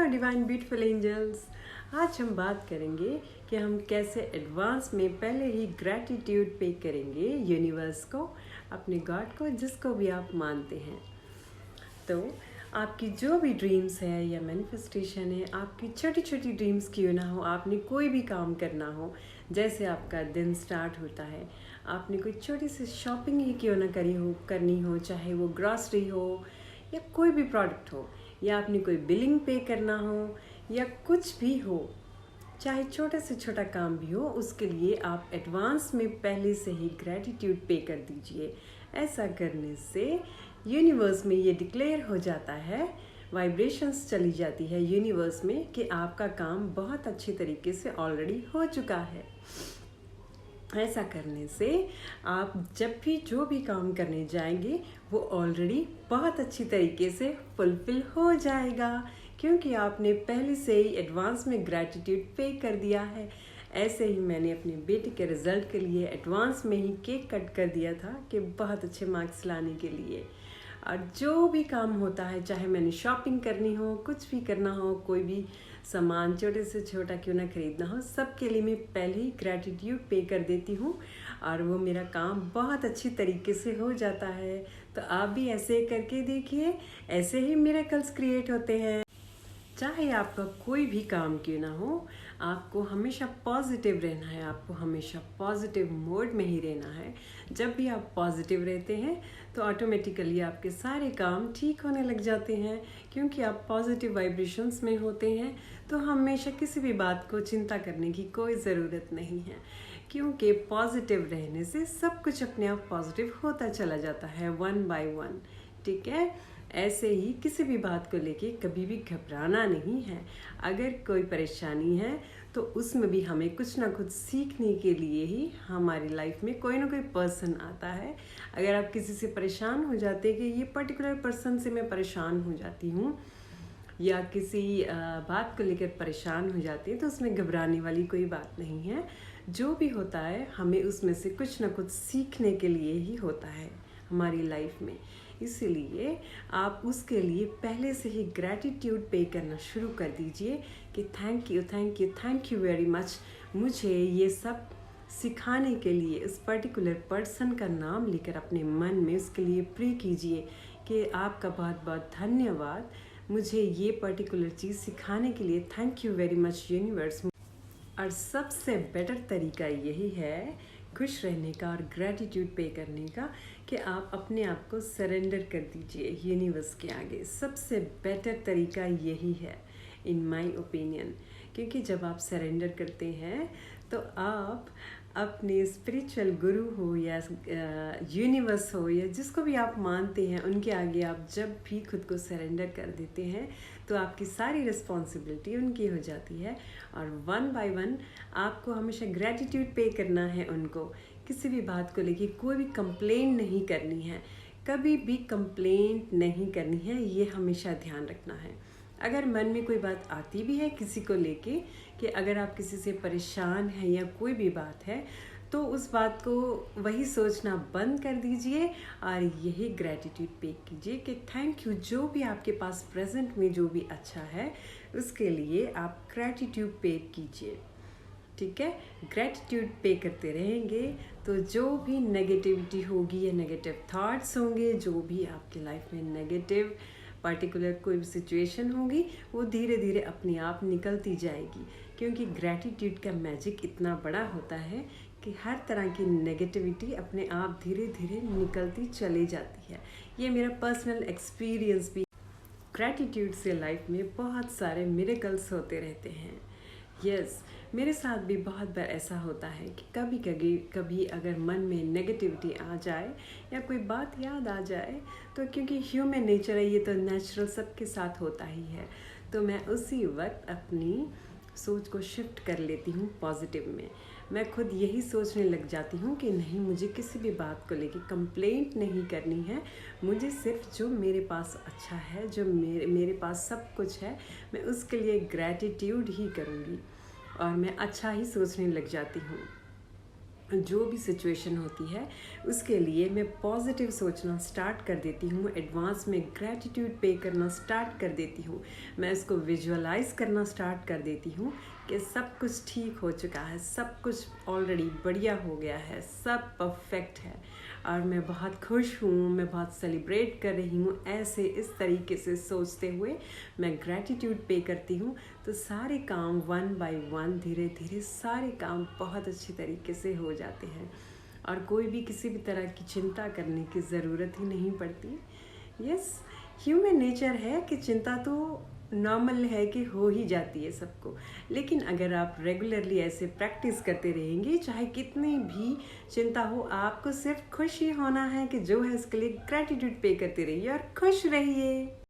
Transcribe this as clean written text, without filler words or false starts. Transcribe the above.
Divine beautiful angels. आज हम बात करेंगे कि हम कैसे एडवांस में पहले ही ग्रैटिट्यूड पे करेंगे यूनिवर्स को, अपने गॉड को, जिसको भी आप मानते हैं। तो आपकी जो भी ड्रीम्स है या मैनिफेस्टेशन है, आपकी छोटी छोटी ड्रीम्स क्यों ना हो, आपने कोई भी काम करना हो, जैसे आपका दिन स्टार्ट होता है, आपने कोई छोटी सी शॉपिंग ही क्यों ना करनी हो, चाहे वो ग्रॉसरी हो या कोई भी प्रोडक्ट हो, या आपने कोई बिलिंग पे करना हो या कुछ भी हो, चाहे छोटे से छोटा काम भी हो, उसके लिए आप एडवांस में पहले से ही ग्रैटिट्यूड पे कर दीजिए। ऐसा करने से यूनिवर्स में ये डिक्लेयर हो जाता है, वाइब्रेशंस चली जाती है यूनिवर्स में कि आपका काम बहुत अच्छे तरीके से ऑलरेडी हो चुका है। ऐसा करने से आप जब भी जो भी काम करने जाएंगे वो ऑलरेडी बहुत अच्छी तरीके से फुलफिल हो जाएगा, क्योंकि आपने पहले से ही एडवांस में ग्रैटिट्यूड पे कर दिया है। ऐसे ही मैंने अपने बेटे के रिज़ल्ट के लिए एडवांस में ही केक कट कर दिया था कि बहुत अच्छे मार्क्स लाने के लिए। और जो भी काम होता है, चाहे मैंने शॉपिंग करनी हो, कुछ भी करना हो, कोई भी सामान छोटे से छोटा क्यों ना खरीदना हो, सबके लिए मैं पहले ही ग्रैटिट्यूड पे कर देती हूँ और वो मेरा काम बहुत अच्छी तरीके से हो जाता है। तो आप भी ऐसे करके देखिए, ऐसे ही मिरेकल्स क्रिएट होते हैं। चाहे आपका कोई भी काम क्यों ना हो, आपको हमेशा पॉजिटिव रहना है, आपको हमेशा पॉजिटिव मोड में ही रहना है। जब भी आप पॉजिटिव रहते हैं तो ऑटोमेटिकली आपके सारे काम ठीक होने लग जाते हैं, क्योंकि आप पॉजिटिव वाइब्रेशंस में होते हैं। तो हमेशा किसी भी बात को चिंता करने की कोई ज़रूरत नहीं है, क्योंकि पॉजिटिव रहने से सब कुछ अपने आप पॉजिटिव होता चला जाता है, वन बाय वन। ठीक है, ऐसे ही किसी भी बात को लेके कभी भी घबराना नहीं है। अगर कोई परेशानी है तो उसमें भी हमें कुछ ना कुछ सीखने के लिए ही हमारी लाइफ में कोई ना कोई पर्सन आता है। अगर आप किसी से परेशान हो जाते हैं कि ये पर्टिकुलर पर्सन से मैं परेशान हो जाती हूँ, या किसी बात को लेकर परेशान हो जाते हैं, तो उसमें घबराने वाली कोई बात नहीं है। जो भी होता है हमें उसमें से कुछ ना कुछ सीखने के लिए ही होता है हमारी लाइफ में। इसीलिए आप उसके लिए पहले से ही ग्रैटिट्यूड पे करना शुरू कर दीजिए कि thank you, thank you, thank you very much, मुझे ये सब सिखाने के लिए। इस पर्टिकुलर पर्सन का नाम लेकर अपने मन में उसके लिए प्रे कीजिए कि आपका बहुत बहुत धन्यवाद, मुझे ये पर्टिकुलर चीज़ सिखाने के लिए, thank you very much universe. और सबसे बेटर तरीका यही है खुश रहने का और ग्रैटिट्यूड पे करने का, कि आप अपने आप को सरेंडर कर दीजिए यूनिवर्स के आगे। सबसे बेटर तरीका यही है इन माय ओपिनियन, क्योंकि जब आप सरेंडर करते हैं तो आप अपने स्पिरिचुअल गुरु हो या यूनिवर्स हो या जिसको भी आप मानते हैं, उनके आगे आप जब भी खुद को सरेंडर कर देते हैं तो आपकी सारी रिस्पॉन्सिबिलिटी उनकी हो जाती है। और वन बाय वन आपको हमेशा ग्रैटिट्यूड पे करना है उनको। किसी भी बात को लेके कोई भी कंप्लेंट नहीं करनी है, कभी भी कंप्लेंट नहीं करनी है, ये हमेशा ध्यान रखना है। अगर मन में कोई बात आती भी है किसी को लेके, कि अगर आप किसी से परेशान हैं या कोई भी बात है, तो उस बात को वही सोचना बंद कर दीजिए और यही ग्रैटिट्यूड पे कीजिए कि थैंक यू, जो भी आपके पास प्रेजेंट में जो भी अच्छा है उसके लिए आप ग्रैटिट्यूड पे कीजिए। ठीक है, ग्रैटिट्यूड पे करते रहेंगे तो जो भी नेगेटिविटी होगी या नेगेटिव थॉट्स होंगे, जो भी आपके लाइफ में नेगेटिव पर्टिकुलर कोई भी सिचुएशन होगी, वो धीरे धीरे अपने आप निकलती जाएगी। क्योंकि ग्रैटिट्यूड का मैजिक इतना बड़ा होता है कि हर तरह की नेगेटिविटी अपने आप धीरे धीरे निकलती चली जाती है। ये मेरा पर्सनल एक्सपीरियंस भी। ग्रैटिट्यूड से लाइफ में बहुत सारे मिरेकल्स होते रहते हैं। यस, मेरे साथ भी बहुत बार ऐसा होता है कि कभी अगर मन में नेगेटिविटी आ जाए या कोई बात याद आ जाए, तो क्योंकि ह्यूमन नेचर है, ये तो नेचुरल सबके साथ होता ही है, तो मैं उसी वक्त अपनी सोच को शिफ्ट कर लेती हूँ पॉजिटिव में। मैं खुद यही सोचने लग जाती हूँ कि नहीं, मुझे किसी भी बात को लेके कंप्लेंट नहीं करनी है, मुझे सिर्फ जो मेरे पास अच्छा है, जो मेरे पास सब कुछ है, मैं उसके लिए ग्रैटिट्यूड ही करूँगी और मैं अच्छा ही सोचने लग जाती हूँ। जो भी सिचुएशन होती है उसके लिए मैं पॉजिटिव सोचना स्टार्ट कर देती हूँ, एडवांस में ग्रैटिट्यूड पे करना स्टार्ट कर देती हूँ। मैं इसको विजुअलाइज करना स्टार्ट कर देती हूँ कि सब कुछ ठीक हो चुका है, सब कुछ ऑलरेडी बढ़िया हो गया है, सब परफेक्ट है और मैं बहुत खुश हूँ, मैं बहुत सेलिब्रेट कर रही हूँ। ऐसे इस तरीके से सोचते हुए मैं ग्रैटिट्यूड पे करती हूँ तो सारे काम वन बाय वन धीरे धीरे सारे काम बहुत अच्छे तरीके से हो जाते हैं और कोई भी किसी भी तरह की चिंता करने की ज़रूरत ही नहीं पड़ती। यस, ह्यूमन नेचर है कि चिंता तो नॉर्मल है कि हो ही जाती है सबको, लेकिन अगर आप रेगुलरली ऐसे प्रैक्टिस करते रहेंगे, चाहे कितनी भी चिंता हो, आपको सिर्फ खुश ही होना है कि जो है इसके लिए ग्रैटिट्यूड पे करते रहिए और खुश रहिए।